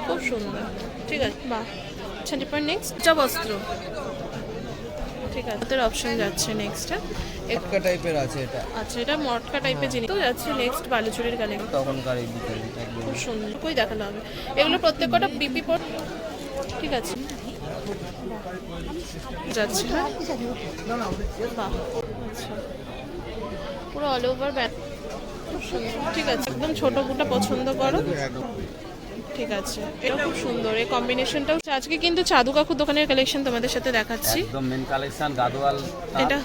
খুব সুন্দর, ঠিক আছে। বাহ, আচ্ছা এরপর নেক্সট চা বস্ত্র, ঠিক আছে, তোর অপশন যাচ্ছে নেক্সট। মটকা টাইপের আছে এটা। আচ্ছা এটা মটকা টাইপের জিনিস তো যাচ্ছে নেক্সট বালুচুরির কালেকশন। তখনকার এই বিকেল খুব সুন্দর, কই দেখানো হবে এগুলো প্রত্যেকটা বিপি পট, ঠিক আছে যাচ্ছে। হ্যাঁ বাহ, আচ্ছা পুরো অল ওভার ব্যাগ, খুব সুন্দর, ঠিক আছে। একদম ছোট বুটা পছন্দ করো, ঠিক আছে, এটা খুব সুন্দর এই কম্বিনেশনটাও। আজকে কিন্তু চাদু কাকুর দোকানের কালেকশন তোমাদের সাথে দেখাচ্ছি, একদম মেন কালেকশন গাদোয়াল। এটা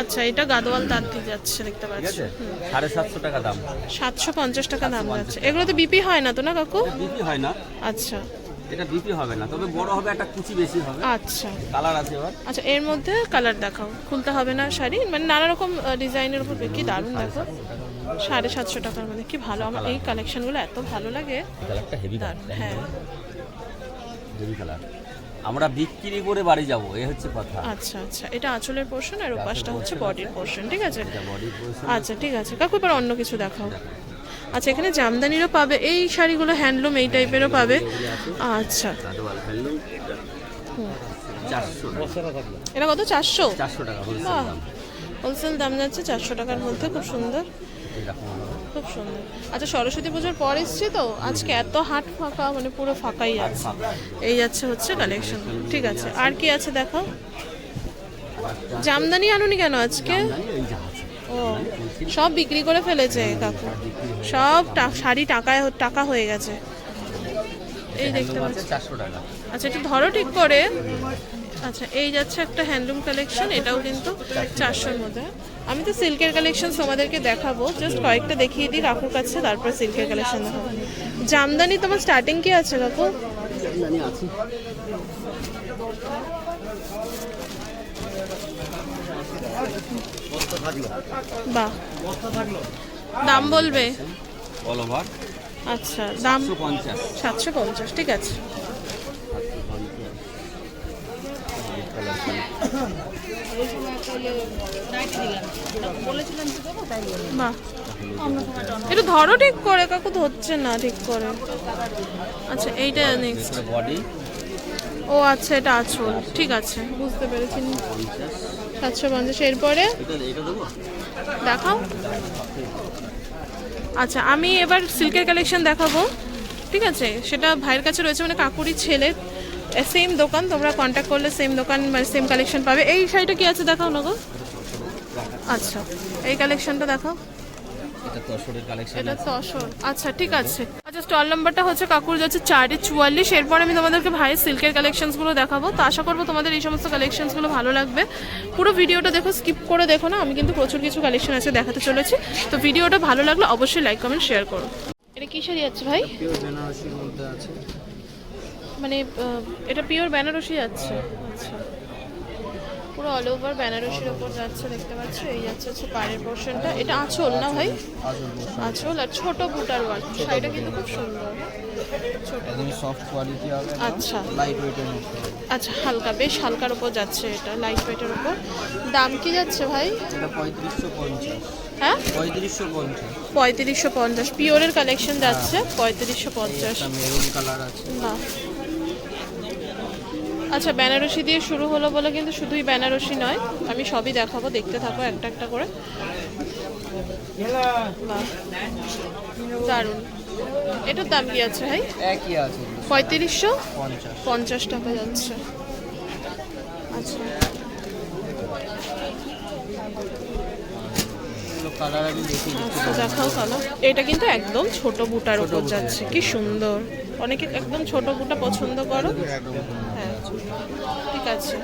আচ্ছা এটা গাদোয়াল তার দিয়ে যাচ্ছে, দেখতে পাচ্ছি 750 টাকা দাম, 750 টাকা দাম যাচ্ছে। এগুলো তো বিপি হয় না তো না কাকু? বিপি হয় না, আচ্ছা এটা বিপি হবে না, তবে বড় হবে, একটা কুচি বেশি হবে। আচ্ছা কালার আছে এবার। আচ্ছা এর মধ্যে কালার দেখাও, খুলতে হবে না শাড়ি, মানে নানা রকম ডিজাইনের উপর, কি দারুণ দেখো, 750 টাকার মধ্যে, কি ভালো। আমার এই কালেকশনগুলো এত ভালো লাগে, কালারটা হেভি, হ্যাঁ হেভি কালার। আমরা বিক্রি করে বাড়ি যাব, এই হচ্ছে কথা। আচ্ছা আচ্ছা এটা আঁচলের পোর্শন আর ওপাশটা হচ্ছে বডির পোর্শন, ঠিক আছে। Body portion. আচ্ছা ঠিক আছে কাকু, এবার অন্য কিছু দেখাও। আচ্ছা এখানে জামদানিরও পাবে, এই শাড়িগুলো হ্যান্ডলুম এই টাইপেরও পাবে। আচ্ছা গাদোয়াল হ্যান্ডলুম, 400 এটা কত? 400 টাকা হোলসেল দাম যাচ্ছে 400 টাকার মধ্যে, খুব সুন্দর, খুব সুন্দর। আচ্ছা সরস্বতী পুজোর পর এসছি তো আজকে এত হাট ফাঁকা, মানে পুরো ফাঁকাই আছে। এই যাচ্ছে হচ্ছে কালেকশন, ঠিক আছে। আর কি আছে দেখাও। জামদানি আনুনি কেন আজকে? ও সব বিক্রি করে ফেলেছে কাকু, সব শাড়ি টাকা হয়ে গেছে, এই দেখতে পাচ্ছি। 400 টাকা। আচ্ছা একটু ধরো ঠিক করে। আচ্ছা এই যাচ্ছে একটা হ্যান্ডলুম কালেকশন, এটাও কিন্তু 400-র মধ্যে। আমি তো সিল্কের কালেকশন তোমাদেরকে দেখাবো, জাস্ট কয়েকটা দেখিয়ে দিই কাকুর কাছে, তারপর সিল্কের কালেকশন দেখাবো। জামদানি তোমার স্টার্টিং কি আছে কাকু? জামদানি আছে বাহ, দাম বলবে? All over. আচ্ছা দাম 750, 750, ঠিক আছে। বাহ একটু ধরো ঠিক করে কাকু, ধরছে না ঠিক করে। আচ্ছা এইটা নেক্সট বডি। ও আচ্ছা এটা আঁচল, ঠিক আছে বুঝতে পেরেছি। 750, এরপরে দেখাও। আচ্ছা আমি এবার সিল্কের কালেকশন দেখাবো, ঠিক আছে। সেটা ভাইয়ের কাছে রয়েছে, মানে কাকুরি ছেলে, সেম দোকান, তোমরা কন্ট্যাক্ট করলে সেম দোকান মানে সেম কালেকশন পাবে। এই শাড়িটা কি আছে দেখাও না গো। আচ্ছা এই কালেকশনটা দেখাও, এটা তসরের কালেকশন, এটা তসর, আচ্ছা ঠিক আছে। আচ্ছা স্টল নাম্বারটা হচ্ছে কাকুর যাচ্ছে 444। এরপর আমি তোমাদেরকে ভাইয়ের সিল্কের কালেকশনসগুলো দেখাবো। তো আশা করবো তোমাদের এই সমস্ত কালেকশনসগুলো ভালো লাগবে। পুরো ভিডিওটা দেখো, স্কিপ করে দেখো না, আমি কিন্তু প্রচুর কিছু কালেকশন আছে দেখাতে চলেছি। তো ভিডিওটা ভালো লাগলে অবশ্যই লাইক কমেন্ট শেয়ার করো। এটা কি শাড়ি আছে ভাই? পিওর বেনারসির মধ্যে আছে, মানে এটা পিওর বেনারসি যাচ্ছে, আচ্ছা পুরো অল ওভার বেনারসির ওপর যাচ্ছে, দেখতে পাচ্ছ। এই যাচ্ছে হচ্ছে পাড়ের পোর্শনটা, এটা আঁচল না ভাই? আঁচল আর ছোট বুটার ওয়ার্ক, শাড়িটা কিন্তু খুব সুন্দর, ছোট একদম সফট কোয়ালিটি হবে। আচ্ছা লাইট ওয়েটের মধ্যে, আচ্ছা হালকা, বেশ হালকার উপর যাচ্ছে, এটা লাইট ওয়েটের উপর। দাম কি যাচ্ছে ভাই? এটা 3550। হ্যাঁ 3550, 3550 পিওরের কালেকশন যাচ্ছে 3550। মেরুন কালার আছে। বাহ, আচ্ছা বেনারসি দিয়ে শুরু হলো বলে কিন্তু শুধুই বেনারসি নয়, আমি সবই দেখাবো, দেখতে থাকো একটা একটা করে। বাহ দারুণ। এটার দাম কি আছে ভাই? একই আছে, 3550 টাকা যাচ্ছে। আচ্ছা কালার আমি দেখি। আচ্ছা দেখাও কালার। এটা কিন্তু একদম ছোট বুটার উপর যাচ্ছে, কি সুন্দর। অনেকে একদম ছোট বুটা পছন্দ করো, হ্যাঁ ঠিক আছে।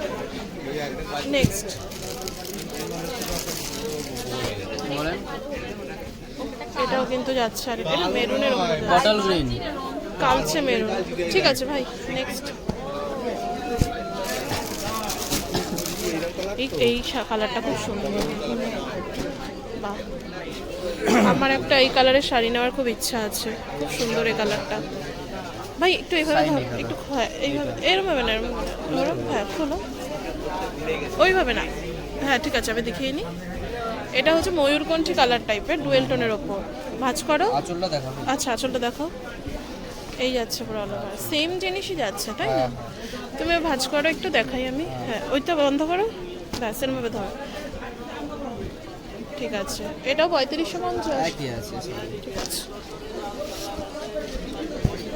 নেক্সট বলেন, এটাও কিন্তু যাচ্ছে, আর এটা মেরুনের উপর যাচ্ছে, বটল গ্রিন, কালচে মেরুন, ঠিক আছে ভাই। নেক্সট এই কালারটা খুব সুন্দর, বাহ আমার একটা এই কালারের শাড়ি নেওয়ার খুব ইচ্ছা আছে, খুব সুন্দর এই কালারটা ভাই। একটু এইভাবে একটু, হ্যাঁ এইভাবে, এরম হবে না, এরম ধরো, হ্যাঁ খোলো, ওইভাবে না, হ্যাঁ ঠিক আছে আমি দেখিয়ে নিই। এটা হচ্ছে ময়ূরকণ্ঠী কালার টাইপের, ডুয়েল টোনের ওপর, ভাঁজ করো। আঁচলটা দেখাবো। আচ্ছা আঁচলটা দেখাও। এই যাচ্ছে পুরো অল ওভার সেম জিনিসই যাচ্ছে তাই না? তুমি ভাঁজ করো একটু দেখাই আমি। হ্যাঁ ওইটা বন্ধ করো, ব্যাস এরমভাবে ধরো। ঠিক আছে, এটাও 3550। একই আছে ঠিক আছে,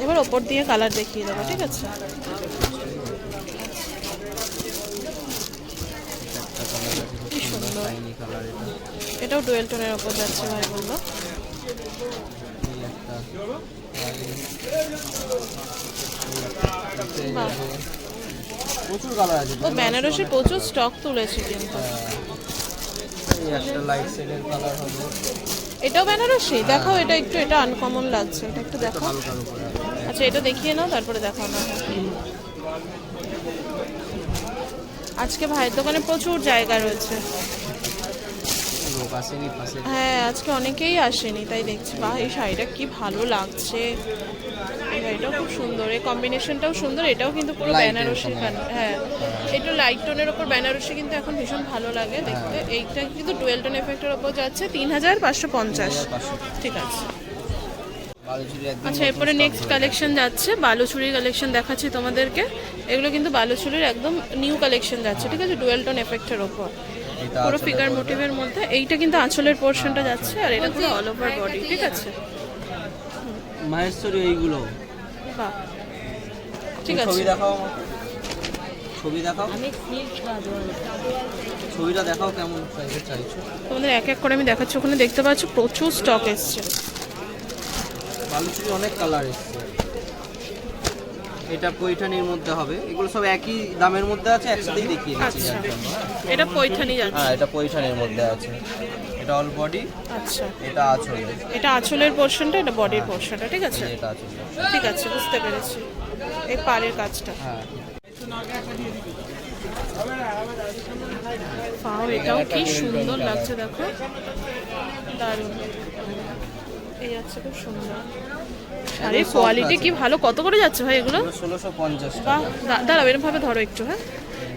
এবার ওপর দিয়ে কালার দেখিয়ে দেবো। ঠিক আছে, একটা কালার আছে খুব কি সুন্দর সুন্দর। শাইনি কালার এটা। এটাও ডুয়েল টোনের ওপর যাচ্ছে ভাই বললো। এই একটা বাহ, প্রচুর কালার আছে। ও বেনারসির প্রচুর স্টক তুলেছে কিন্তু। এই একটা লাইট শেডের কালার হবে, এটাও বেনারসি দেখাও, এটা একটু, এটা আনকমন লাগছে, এটা একটু দেখাও। হালকার উপরে আছে। আচ্ছা এটা দেখিয়ে নাও তারপরে দেখাও না। আজকে ভাইয়ের দোকানে প্রচুর জায়গা রয়েছে। লোক আসেনি পাশে। হ্যাঁ আজকে অনেকেই আসেনি তাই দেখছি। বাহ এই শাড়িটা কি ভালো লাগছে, এই শাড়িটাও খুব সুন্দর, এই কম্বিনেশনটাও সুন্দর। এটাও কিন্তু পুরো Light এর বেনারসি উপর, হ্যাঁ একটু লাইট টোনের ওপর বেনারসি কিন্তু এখন ভীষণ ভালো লাগে দেখতে। এইটা কিন্তু ডুয়েল টোন এফেক্টের ওপর যাচ্ছে 3550। ঠিক আছে, বালুচুরি একদম আচ্ছা এরপরে নেক্সট কালেকশন যাচ্ছে বালুচুরির কালেকশন দেখাচ্ছি তোমাদেরকে। এগুলো কিন্তু বালুচুরির একদম নিউ কালেকশন যাচ্ছে। ঠিক আছে, ডুয়েল টোন এফেক্টের ওপর এটা পুরো আছে ফিগার মোটিভের মধ্যে। এইটা কিন্তু আঁচলের পোর্শনটা যাচ্ছে, আর এটা পুরো অল ওভার বডি। ঠিক আছে, মাহেশ্বরী এইগুলো। বাহ ঠিক ছবি আছে। দেখাও আমাকে। ছবি দেখাও, ছবিটা দেখাও কেমন সাইজের চাইছো। তোমাদের এক এক করে আমি দেখাচ্ছি। ওখানে দেখতে পাচ্ছ প্রচুর স্টক এসছে। বালুচুরি অনেক কালার এসছে। এটা পৈঠানির মধ্যে হবে, এগুলো সব একই দামের মধ্যে আছে, একসাথেই দেখিয়ে দিচ্ছি আচ্ছা, যার জন্য। এটা পৈঠানি যাচ্ছে। হ্যাঁ এটা পৈঠানির মধ্যে আছে, এটা অল বডি, আচ্ছা এটা আঁচলে, এটা আঁচলের পোর্শনটা, এটা বডির পোর্শনটা। ঠিক আছে, এটা আঁচলে। ঠিক আছে বুঝতে পেরেছি। এই পাড়ের কাজটা, হ্যাঁ পাও এটাও কি সুন্দর লাগছে দেখো, দারুণ। এই যাচ্ছে খুব সুন্দর শাড়ির কোয়ালিটি কি ভালো। কত করে যাচ্ছে ভাই এগুলো? 1650 বাহ, দাঁড়াও এরমভাবে ধরো একটু। হ্যাঁ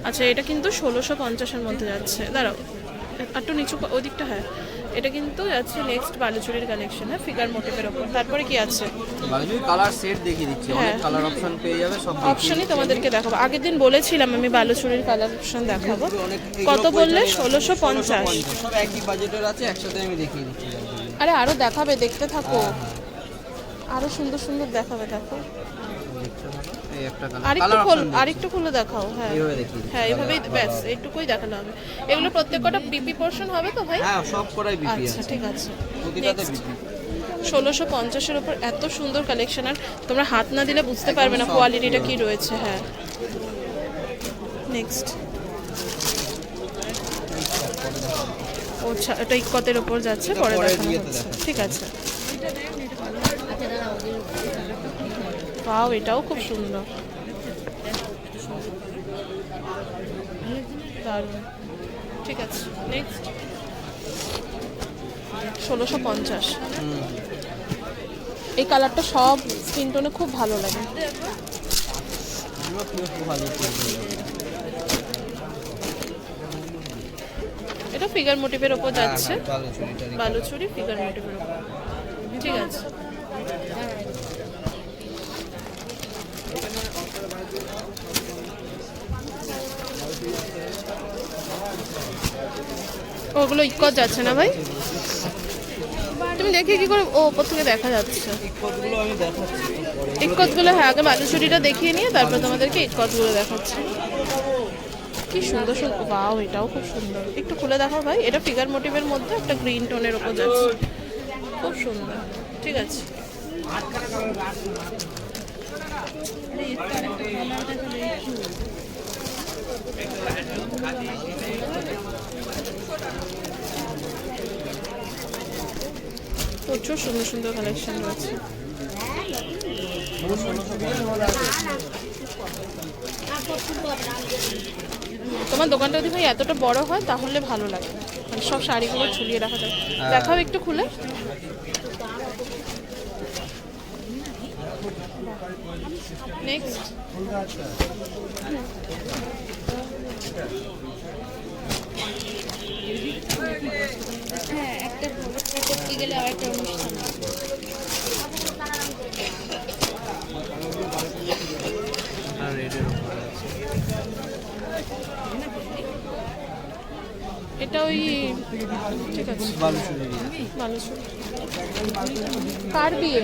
আচ্ছা এটা কিন্তু 1650-এর মধ্যে যাচ্ছে। দাঁড়াও একটু নিচু ওদিকটা। হ্যাঁ এটা কিন্তু যাচ্ছে নেক্সট বালুচুরির কালেকশন। হ্যাঁ ফিগার মোটিভের ওপর। তারপরে কি আছে? বালুচুরি কালার সেট দেখিয়ে দিচ্ছি, অনেক হ্যাঁ। কালার অপশন পেয়ে যাবে, সব অপশনই তোমাদেরকে দেখাবো। আগের দিন বলেছিলাম আমি বালুচুরির কালেকশন দেখাবো। অনেক। কত বললে? 1650। সব একই বাজেটের আছে, একসাথে আমি দেখিয়ে দিচ্ছি যার জন্য। আরে আরো দেখাবে, দেখতে থাকো, আরো সুন্দর সুন্দর দেখাবে। দেখো এই একটা আরেকটু কালার খোল, অপশন আরেকটু খুলে দেখাও। হ্যাঁ এইভাবে দেখিয়ে দিচ্ছি। হ্যাঁ এইভাবেই ব্যাস, এইটুকুই দেখানো হবে। এগুলো প্রত্যেকটা বিপি পোর্শন হবে তো ভাই? হ্যাঁ সব করাই বিপি আচ্ছা আছে, ঠিক আছে। প্রতিটাতে Next, বিপি। 1650-এর ওপর এত সুন্দর কালেকশন, আর তোমরা হাত না দিলে বুঝতে পারবে না কোয়ালিটিটা কি রয়েছে। হ্যাঁ নেক্সট এটা ইকতের ওপর যাচ্ছে, পরে পরের দেখানো ইয়েতে হচ্ছে। দেখাচ্ছি। ঠিক আছে, পাও এটাও খুব সুন্দর, দারুণ। ঠিক আছে নেক্সট 1650। এই কালারটা সব স্কিন টোনে খুব ভালো লাগে। এগুলো খুব ভালো চলবে। এটা ফিগার মোটিভের ওপর যাচ্ছে, বালুচুরিটারই বালুচুরি ফিগার মোটিভের ওপর। ঠিক আছে, ওগুলো ইকত যাচ্ছে না ভাই? তুমি দেখে কি করে? ও ওপর থেকে দেখা যাচ্ছে কতগুলো আমি দেখাচ্ছি তো পরে। ইকতগুলো। হ্যাঁ আগে বালুচুরিটা দেখিয়ে নিয়ে তারপর তোমাদেরকে ইকতগুলো দেখাচ্ছি। কি সুন্দর সুন্দর, বাও এটাও খুব সুন্দর। একটু খুলে দেখাও ভাই। এটা ফিগার মোটিভের মধ্যে একটা গ্রিন টোনের ওপর যাচ্ছে, খুব সুন্দর। ঠিক আছে, প্রচুর সুন্দর সুন্দর কালেকশন রয়েছে। তোমার দোকানটা যদি ভাই এতটা বড় হয় তাহলে ভালো লাগে, মানে সব শাড়িগুলো ঝুলিয়ে রাখা যায়। দেখাও একটু খুলে। নেক্সট হ্যাঁ একটা করতে গেলে আর একটা অনুষ্ঠান। ঠিক আছে, বালুচুরি বালুচুরি। কার বিয়ে?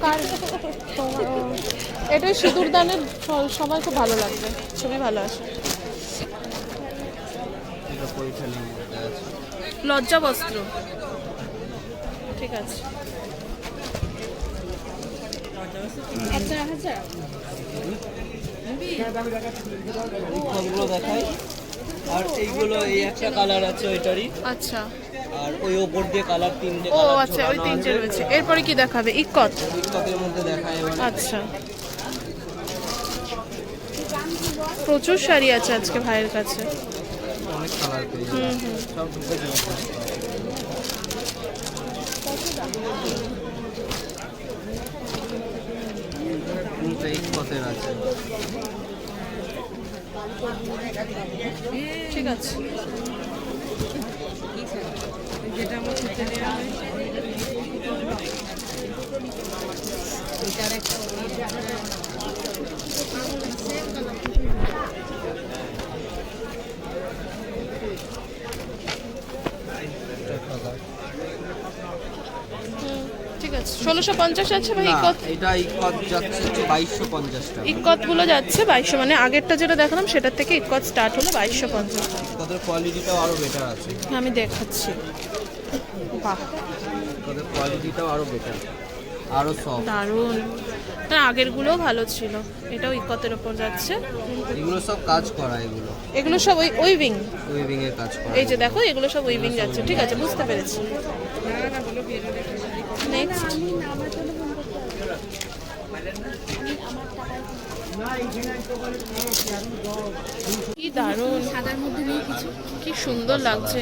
কার? তোমার? ও, এটাই সিঁদুর দানের সময় খুব ভালো লাগবে, ছবি ভালো আসে। এটা পৈঠানির মধ্যে আছে। লজ্জা বস্ত্র, ঠিক আছে। 11,000 সবগুলো দেখাই। আর এইগুলো এই একটা কালার আছে ওইটারই, আচ্ছা, আর ওই ওপর দিয়ে কালার তিনটে ও কালার আচ্ছা, ওই তিনটে রয়েছে। এরপরে কি দেখাবে? ইক্কত, ইক্কতের মধ্যে দেখায় এবার। আচ্ছা। প্রচুর শাড়ি আছে আজকে ভাইয়ের কাছে। অনেক কালার পেয়ে যাবে, সব ঢুকে যাবে। ইক্কতের আছে। ঠিক আছে, ঠিক আছে। 1650 আছে ভাই না, ইক্কত। এটা ইক্কত যাচ্ছে 2250 টাকা। ইক্কত গুলো যাচ্ছে 2200, মানে আগেরটা যেটা দেখালাম সেটার থেকে ইক্কত স্টার্ট হলো 2250। ইক্কতের কোয়ালিটিটাও আরো বেটার আছে। আমি দেখাচ্ছি, বাহ ইক্কতের কোয়ালিটিটাও আরো বেটার, আরো সফট। দারুণ। না, আগেরগুলোও ভালো ছিল। এটাও ইক্কতের ওপর যাচ্ছে। এগুলো সব কাজ করা, এগুলো এগুলো সব ওই উইভিং। উইভিং এর কাজ করা। এই যে দেখো, এগুলো সব উইভিং যাচ্ছে, ঠিক আছে, বুঝতে পেরেছি। নেক্সট, আমি আমার জন্য ফোন করতে হবে। আমি আমার টাকায় কি দারুণ, সাদার মধ্যে নেই কিছু। কি সুন্দর লাগছে।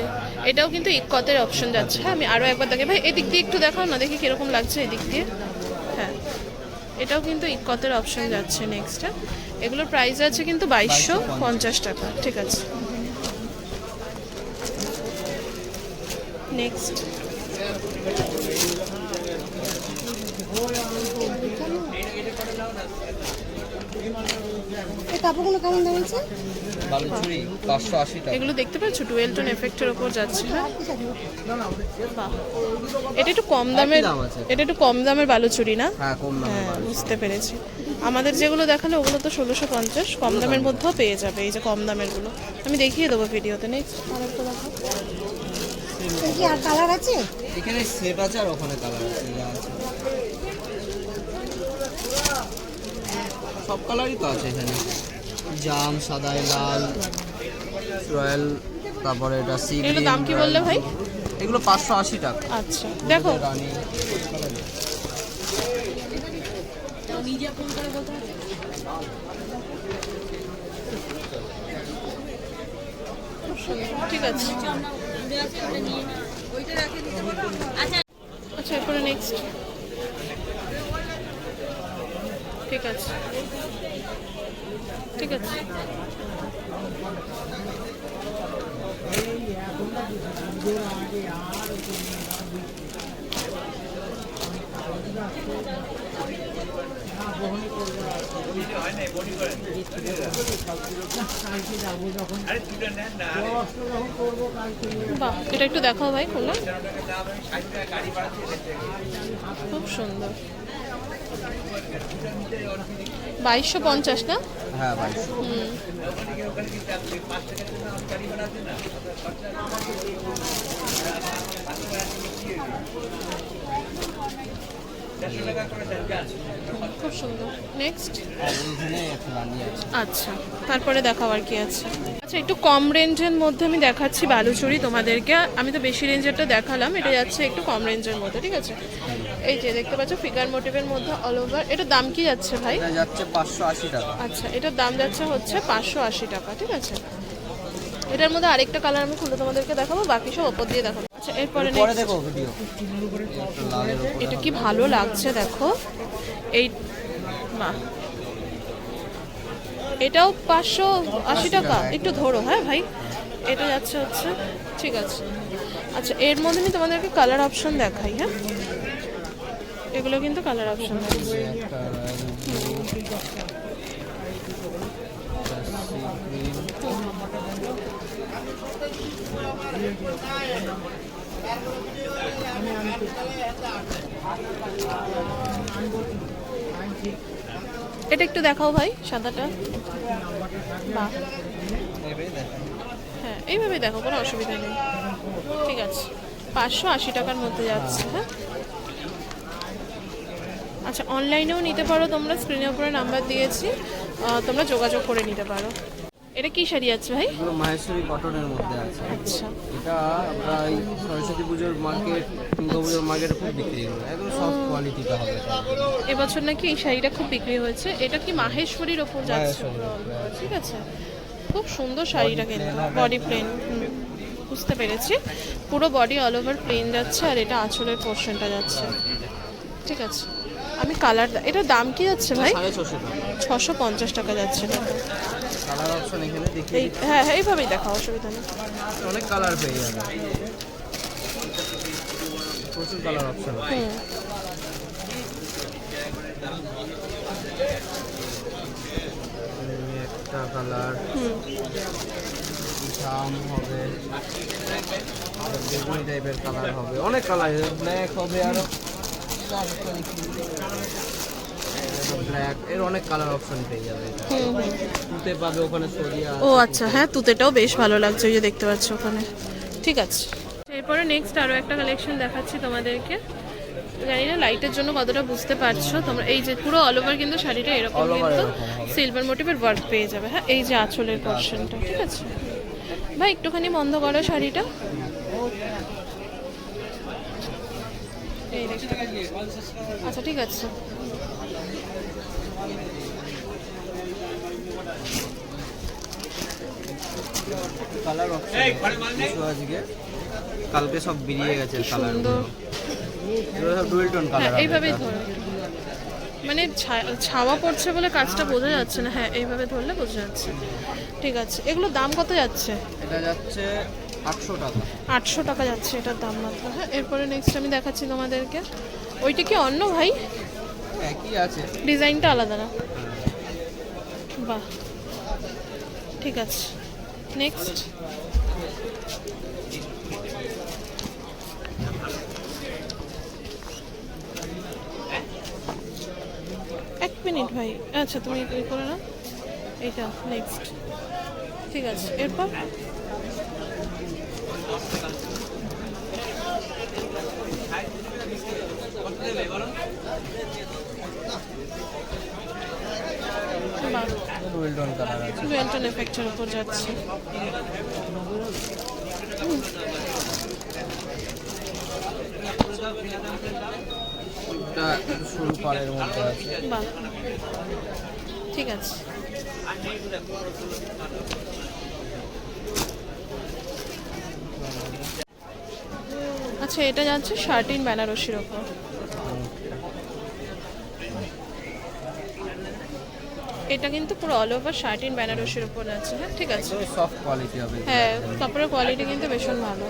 এটাও কিন্তু ইক্কতের অপশন যাচ্ছে। হ্যাঁ, আমি আরো একবার দেখে ভাই, এদিক দিয়ে একটু দেখাও না, দেখি কিরকম লাগছে এদিক দিয়ে। হ্যাঁ, এটাও কিন্তু ইক্কতের অপশন যাচ্ছে। নেক্সট, এগুলোর প্রাইস আছে কিন্তু 2250 টাকা, ঠিক আছে। নেক্সট, এই কাপড়গুলো কেমন দাম আছে? বালুচুরি 580 টাকা। এগুলো দেখতে পাচ্ছ, ডুয়েল টোন এফেক্টের ওপর যাচ্ছে। হ্যাঁ, বাহ, এটা একটু কম দামের, দাম আছে। এটা একটু কম দামের বালুচুরি না? হ্যাঁ, কম দামে হ্যাঁ, বালুচুরি। বুঝতে পেরেছি। আমাদের যেগুলো দেখালো ওগুলো তো 1650, কম দামের মধ্যেও পেয়ে যাবে। এই যে কম দামের গুলো আমি দেখিয়ে দেবো ভিডিওতে। নেক্সট, আরেকটা দেখো। এর কি আর কালার আছে? এখানে সেট আছে আর ওখানে কালার আছে, যা আছে সব কালারই তো আছে এখানে। জাম, সাদাই, লাল, রয়্যাল, তারপরে এটা সি গ্রিন। এগুলো দাম কি বললে ভাই? এগুলো 580 টাকা। আচ্ছা, দেখো, রানী ঠিক আছে। আচ্ছা, এরপরে নেক্সট, ঠিক আছে, ঠিক আছে। বাহ, এটা একটু দেখাও ভাই, খোলা, খুব সুন্দর। 2250 না? হ্যাঁ, 2200। খুব সুন্দর। নেক্সট, আর এইখানে একটা রানী আছে। আচ্ছা, তারপরে দেখাও আর কি আছে। আচ্ছা, একটু কম রেঞ্জের মধ্যে আমি দেখাচ্ছি বালুচুরি তোমাদেরকে। আমি তো বেশি রেঞ্জেরটা দেখালাম, এটা যাচ্ছে একটু কম রেঞ্জের মধ্যে, ঠিক আছে। এই যে দেখতে পাচ্ছ, ফিগার মোটিভের মধ্যে অল ওভার। এটার দাম কি যাচ্ছে ভাই? এটা যাচ্ছে 580 টাকা। আচ্ছা, এটার দাম যাচ্ছে হচ্ছে 580 টাকা, ঠিক আছে। এটার মধ্যে আরেকটা কালার আমি খুলে তোমাদেরকে দেখাবো, বাকি সব ওপর দিয়ে দেখাবো। আচ্ছা, এরপরে পরে next। দেখো ভিডিও। লালের উপরে এটা কি ভালো লাগছে দেখো, এই, বাহ, এটাও 580 টাকা। একটু ধরো, হ্যাঁ ভাই, এটা যাচ্ছে হচ্ছে, ঠিক আছে। আচ্ছা, এর মধ্যে আমি তোমাদেরকে কালার অপশন দেখাই। হ্যাঁ, এগুলো কিন্তু কালার অপশন আছে। একটা রয়্যাল ব্লু, সি গ্রিন, এটা একটু দেখাও ভাই সাদাটা। বাহ, হ্যাঁ এইভাবে দেখো, কোনো অসুবিধা নেই। ঠিক আছে, 580 টাকার মধ্যে যাচ্ছে। হ্যাঁ আচ্ছা, অনলাইনেও নিতে পারো তোমরা, স্ক্রিনের উপরে নাম্বার দিয়েছি, তোমরা যোগাযোগ করে নিতে পারো। এটা কি শাড়ি আছে ভাই? এগুলো মাহেশ্বরী কটনের মধ্যে আছে। আচ্ছা, এটা আমরা এই সরস্বতী পুজোর মার্কেট, দুর্গা পুজোর মার্কেটে খুব বিক্রি হয়, একদম সফট কোয়ালিটিটা হবে এটা। এবছর নাকি এই শাড়িটা খুব বিক্রি হয়েছে। এটা কি মাহেশ্বরীর ওপর যাচ্ছে? ঠিক আছে, খুব সুন্দর শাড়িটা কিন্তু, বডি প্লেন। বুঝতে পেরেছি, পুরো বডি অল ওভার প্লেন যাচ্ছে, আর এটা আঁচলের পোর্শনটা যাচ্ছে। ঠিক আছে, আমি কালার, এটার দাম কি যাচ্ছে ভাই? 650 টাকা। 650 টাকা যাচ্ছে এটা। কালার অপশন এখানে দেখি, এই হ্যাঁ হ্যাঁ এইভাবেই দেখা, অসুবিধা নেই। অনেক কালার পেয়ে যাবে, প্রচুর কালার অপশন। একটা কালার জাম হবে, বেগুনি টাইপের কালার হবে, অনেক কালার, ব্ল্যাক হবে, আরো ব্ল্যাক, এর অনেক কালার অপশন পেয়ে যাবে। তুতে পাবে ওখানে, সরিয়া। ও আচ্ছা, হ্যাঁ তুতেটাও বেশ ভালো লাগছে, ওই যে দেখতে পাচ্ছ ওখানে। ঠিক আছে, এরপরে নেক্সট আরও একটা কালেকশন দেখাচ্ছি তোমাদেরকে। জানি না লাইটের জন্য কতটা বুঝতে পারছো তোমরা। এই যে পুরো অল ওভার কিন্তু শাড়িটা এরকম কিন্তু সিলভার মোটিভের ওয়ার্ক পেয়ে যাবে। হ্যাঁ, এই যে আঁচলের পোর্শনটা। ঠিক আছে ভাই, একটুখানি বন্ধ করো শাড়িটা। এই দেখো, আচ্ছা ঠিক আছে। কালার অপশন কিছু আজকে, কালকে সব বেরিয়ে গেছে কালার, সুন্দর, এগুলো সব ডুয়েল টোন কালার। হ্যাঁ এইভাবেই ধরো, মানে ছাওয়া পড়ছে বলে কাজটা বোঝা যাচ্ছে না। হ্যাঁ এইভাবে ধরলে বোঝা যাচ্ছে। ঠিক আছে, এগুলো দাম কত যাচ্ছে? এটা যাচ্ছে 800 টাকা। 800 টাকা যাচ্ছে এটার দাম মাত্র। হ্যাঁ, এরপরে নেক্সট আমি দেখাচ্ছি তোমাদেরকে। ওইটা কি অন্য ভাই? একই আছে, ডিজাইনটা আলাদা না? বাহ, ঠিক আছে। নেক্সট এক মিনিট ভাই, আচ্ছা তুমি এই করে না, এইটা নেক্সট। ঠিক আছে, এরপর ডুয়েল টোন কালার আছে। ওয়েলটন এফেক্টের উপর যাচ্ছে। এটা সরু পাড়ের মধ্যে আছে। বাহ, ঠিক আছে। আচ্ছা, এটা যাচ্ছে শার্টিন বেনারসির ওপর। এটা কিন্তু পুরো অল ওভার শার্টিন বেনারসির উপর আছে। হ্যাঁ ঠিক আছে, সফট কোয়ালিটি হবে। হ্যাঁ কাপড়ের কোয়ালিটি কিন্তু ভীষণ ভালো।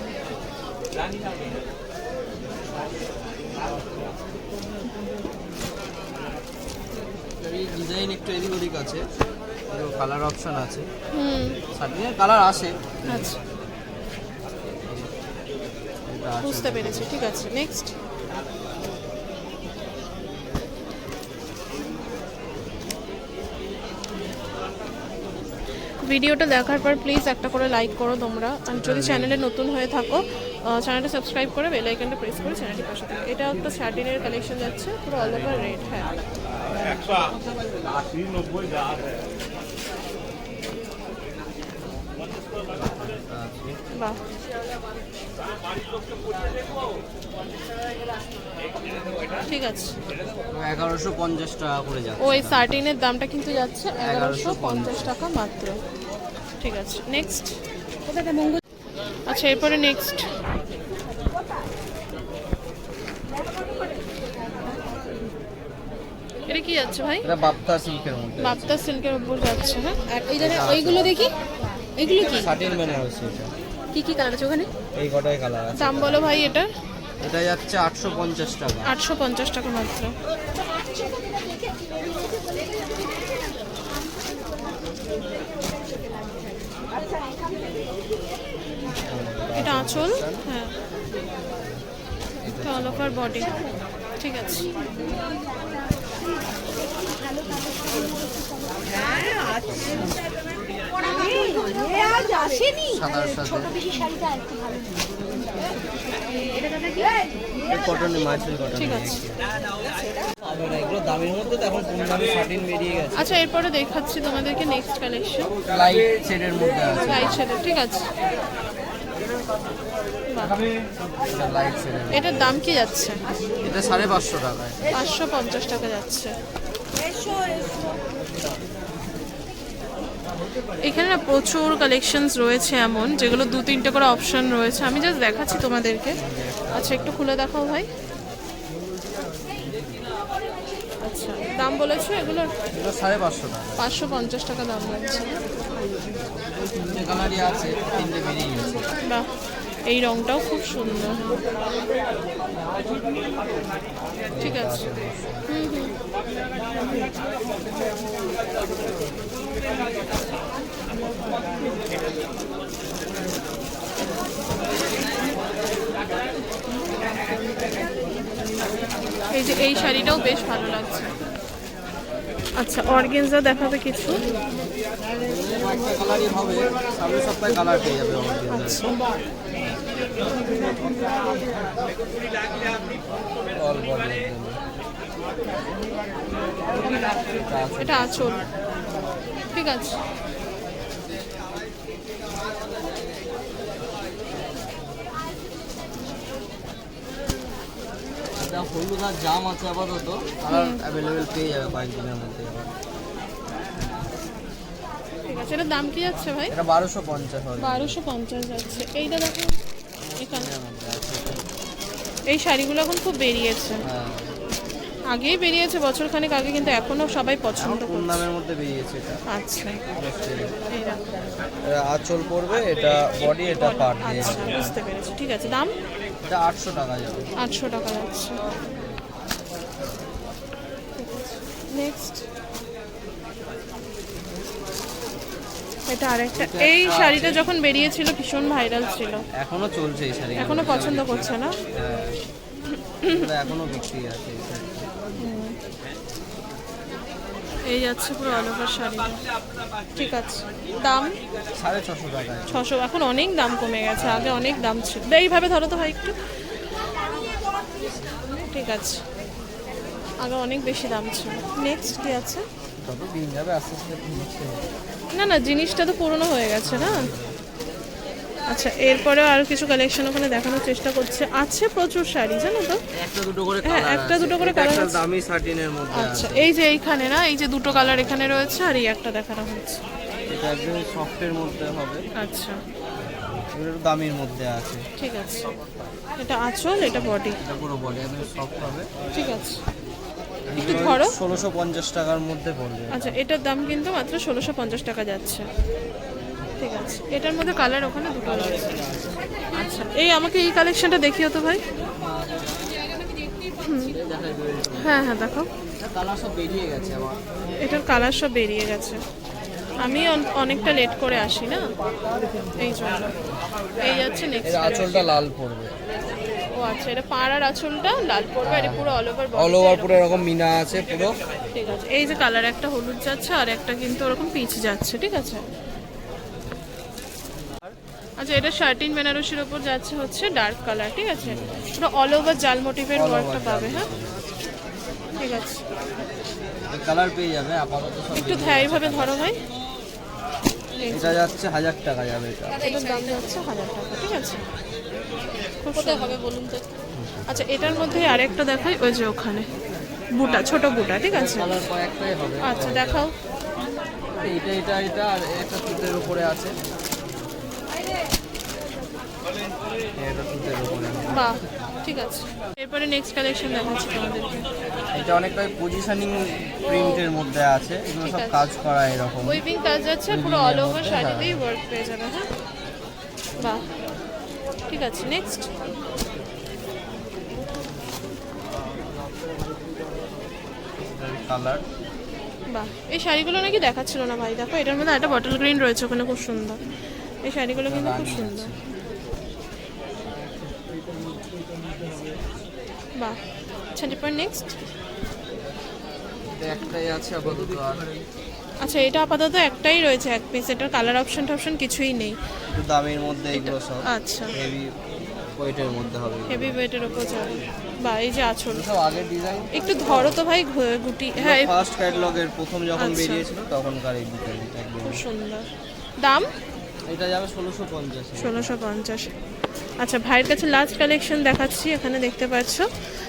এই ডিজাইন একটু এদিক ওদিক আছে, কালার অপশন আছে, হুম, শার্টিনের কালার আসে। আচ্ছা এটা আছে। বুঝতে পেরেছি। ঠিক আছে, নেক্সট। ভিডিওটা দেখার পর প্লিজ একটা করে লাইক করো তোমরা, আর যদি চ্যানেলে নতুন হয়ে থাকো চ্যানেলটা সাবস্ক্রাইব করে বেল আইকনটা প্রেস করে চ্যানেলটি পাশে থাকো। এটা একটা শার্টিনের কালেকশন যাচ্ছে, পুরো অল ওভার রেড। হ্যাঁ বাহ, ঠিক আছে। 1150 টাকা করে যাচ্ছে। ওই শার্টিনের দামটা কিন্তু যাচ্ছে 1150 টাকা মাত্র। ঠিক আছে, নেক্সট। আচ্ছা, এরপরে নেক্সট এটা কি যাচ্ছে ভাই? এটা বাপ্তা সিল্কের মধ্যে, বাপ্তা সিল্কের উপর যাচ্ছে। হ্যাঁ, এই জায়গায় ওইগুলো দেখি, এগুলো কি শার্টিন বেনারসি। এটা কি কি কালার আছে ওখানে? এই কটাই কালার আছে। দাম বলো ভাই এটা? এটা যাচ্ছে 850 টাকা। 850 টাকা মাত্র। এটা আঁচল, হ্যাঁ, এটা অল ওভার বডি। ঠিক আছে, সাদার সাথে বেশি শাড়িটা আর একটু ভালো। কটনের মাইসেল কটন। ঠিক আছে। এগুলো দামের মধ্যে তো এখন কম দামে শার্টিন বেরিয়ে গেছে। আচ্ছা, এরপরে দেখাচ্ছি তোমাদেরকে নেক্সট কালেকশন, লাইট শেডের মধ্যে আছে। লাইট শেডের। ঠিক আছে, বাহ, এটা লাইট শেডের। এটার দাম কি যাচ্ছে? এটা 550 টাকায়। 550 টাকা যাচ্ছে। এখানে না প্রচুর কালেকশনস রয়েছে এমন, যেগুলো 2-3টে করে অপশন রয়েছে। আমি জাস্ট দেখাচ্ছি তোমাদেরকে। আচ্ছা, একটু খুলে দেখাও ভাই। আচ্ছা, দাম বলেছো এগুলোর? এটা 550 টাকা। 550 টাকা দাম লাগছে। তিনটে কালারই আছে, তিনটে বেরিয়ে গেছে। বাহ, এই রংটাও খুব সুন্দর। ঠিক আছে, হুম হুম। এই যে এই শাড়িটাও বেশ ভালো লাগছে। আচ্ছা, অর্গেনজা দেখাবে কিছু? একটা কালারই হবে, সামনের সপ্তাহে কালার পেয়ে যাবে আমাদের। আচ্ছা, অল বডি। এটা আঁচল। ঠিক আছে, এটা হলুদ আর জাম আছে আপাতত, কালার অ্যাভেলেবেল পেয়ে যাবে কয়েকদিনের মধ্যে। ঠিক আছে। এটার দাম কি যাচ্ছে ভাই? এটা 1250 হবে। 1250 যাচ্ছে। এইটা দেখো, এখানে এই শাড়িগুলো এখন খুব বেরিয়েছে, হ্যাঁ, আগেই বেরিয়েছে বছর খানেক আগে, কিন্তু এখনো সবাই পছন্দ কম করছে। দামের মধ্যে বেরিয়েছে এটা। আচ্ছা, এই দেখো। এটা আঁচল পড়বে, এটা বডি, এটা পাট দিয়ে। আচ্ছা, বুঝতে পেরেছি। ঠিক আছে, দাম? এটা 800 টাকা যাবে। 800 টাকা যাচ্ছে। নেক্সট, এটা আরেকটা। এই শাড়িটা যখন বেরিয়েছিল ভীষণ ভাইরাল ছিল, এখনো চলছে এই শাড়ি। এখনো পছন্দ করছে না? হ্যাঁ, এটা এখনো বিক্রি আছে এই শাড়িটা। এই যাচ্ছে পুরো অল ওভার শাড়িটা। ঠিক আছে, দাম? 650 টাকায়। 600। এখন অনেক দাম কমে গেছে, আগে অনেক দাম ছিল। এইভাবে ধরো তো ভাই একটু। ঠিক আছে, আগে অনেক বেশি দাম ছিল। নেক্সট কি আছে? যত দিন যাবে আস্তে আস্তে কমছে। না না, জিনিসটা তো পুরনো হয়ে গেছে না। আচ্ছা, এরপরেও আরো কিছু কালেকশন ওখানে দেখানোর চেষ্টা করছে। আছে প্রচুর শাড়ি, জানো তো। একটা দুটো করে হ্যাঁ, কালার একটা দুটো করে কালার একটা আছে। দামি শার্টিনের মধ্যে আচ্ছা, আছে। এই যে এইখানে না, এই যে দুটো কালার এখানে রয়েছে, আর এই একটা দেখানো হচ্ছে। এটা একদম সফটের মধ্যে হবে, আচ্ছা, এগুলো একটু দামির মধ্যে আছে। ঠিক আছে। এটা আঁচল, এটা বডি। এটা পুরো বডি একদম সফট হবে। ঠিক আছে, একটু ধরো। 1650 টাকার মধ্যে পড়বে। আচ্ছা, এটার দাম কিন্তু মাত্র 1650 টাকা যাচ্ছে। ঠিক আছে, এটার মধ্যে কালার ওখানে দুটো রয়েছে। আচ্ছা, এই আমাকে এই কালেকশনটা দেখিও তো ভাই। হ্যাঁ হ্যাঁ, দেখো। এটা কালার সব বেরিয়ে গেছে আবার। এটার কালার সব বেরিয়ে গেছে। আমি অনেকটা লেট করে আসি না, এই জন্য। এই যাচ্ছে নেক্সট। এর আঁচলটা লাল পড়বে। ও আচ্ছা, এটা পাড় আর আঁচলটা লাল পড়বে, আর এটা পুরো অল ওভার অল ওভার পুরো এরকম মিনা আছে পুরো। ঠিক আছে, এই যে কালার একটা হলুদ যাচ্ছে, আর একটা কিন্তু ওরকম পিচ যাচ্ছে। ঠিক আছে। আচ্ছা, এটা শার্টিন বেনারসির ওপর যাচ্ছে হচ্ছে ডার্ক কালার। ঠিক আছে, পুরো অল ওভার জাল মোটিভের ওয়ার্কটা পাবে। হ্যাঁ, ঠিক আছে। কালার পেয়ে যাবে আপাতত সব। একটু এইভাবে ধরো ভাই। এটা যাচ্ছে 1000 টাকা যাবে এটা। এটার দাম যাচ্ছে 1000 টাকা। ঠিক আছে, কোথায় হবে বলুন তো? আচ্ছা, এটার মধ্যে আরেকটা দেখাই, ওই যে ওখানে বুটা, ছোট বুটা। ঠিক আছে, কালার কয়েকটাই হবে। আচ্ছা দেখাও। এটা এটা এটা আর একটা সুতের উপরে আছে। এটা সুতের উপরে। বাহ, ঠিক আছে। এরপরে নেক্সট কালেকশন দেখাচ্ছি তোমাদেরকে। এটা অনেকটাই পজিশনিং প্রিন্টের মধ্যে আছে, এগুলো ঠিক সব আছে। কাজ করা এরকম। উইভিং কাজ যাচ্ছে, পুরো অল ওভার শাড়িতেই ওয়ার্ক পেয়ে যাবে। হ্যাঁ, বাহ, ঠিক আছে। Next, colour. বাহ, এই শাড়িগুলো নাকি দেখাচ্ছিল না ভাই। দেখো, এটার মধ্যে একটা বটল গ্রিন রয়েছে ওখানে, খুব সুন্দর। এই শাড়িগুলো কিন্তু খুব সুন্দর। বাহ, আচ্ছা এরপর নেক্সট। একটাই আছে আপাতত, আর আচ্ছা এটা আপাতত একটাই রয়েছে এক পিস, এটার কালার অপশন টপশন কিছুই নেই। একটু দামের মধ্যে এগুলো সব আচ্ছা হেভি ওয়েটের মধ্যে হবে। হেভি ওয়েটের ওপর যাবে। বা এই যে আঁচল, সব আগের ডিজাইন, একটু ধরো তো ভাই গুটি। হ্যাঁ ফার্স্ট ক্যাটালগের প্রথম যখন আচ্ছা। বেরিয়েছিল তখনকার এই ডিজাইন একদম। খুব সুন্দর। দাম এটা যাবে 1650। 1650। আচ্ছা ভাইয়ের কাছে লাস্ট কালেকশন দেখাচ্ছি, এখানে দেখতে পাচ্ছ।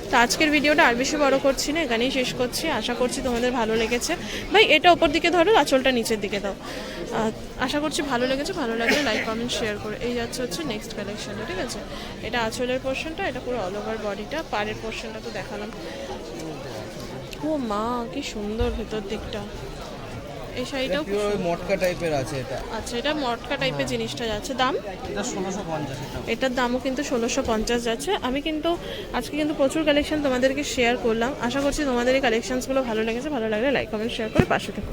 তো আজকের ভিডিওটা আর বেশি বড় করছি না, এখানেই শেষ করছি। আশা করছি তোমাদের ভালো লেগেছে। ভাই এটা ওপর দিকে ধরো, আঁচলটা নিচের দিকে দাও। আশা করছি ভালো লেগেছে। ভালো লাগলে লাইক কমেন্ট শেয়ার করে। এই যাচ্ছে হচ্ছে নেক্সট কালেকশনটা, ঠিক আছে? এটা আঁচলের পোর্শনটা, এটা পুরো অল ওভার বডিটা। পাড়ের পোর্শনটা তো দেখালাম। ও মা কি সুন্দর ভেতর দিকটা। এই শাড়িটাও পিওর ওই মটকা টাইপের আছে এটা। আচ্ছা এটা মটকা টাইপের জিনিসটা যাচ্ছে। দাম এটা 1650 এটা। এটার দামও কিন্তু 1650 যাচ্ছে। আমি কিন্তু আজকে কিন্তু প্রচুর কালেকশন তোমাদেরকে শেয়ার করলাম। আশা করছি তোমাদের এই কালেকশনসগুলো ভালো লেগেছে। ভালো লাগলে লাইক কমেন্ট শেয়ার করে পাশে থেকো।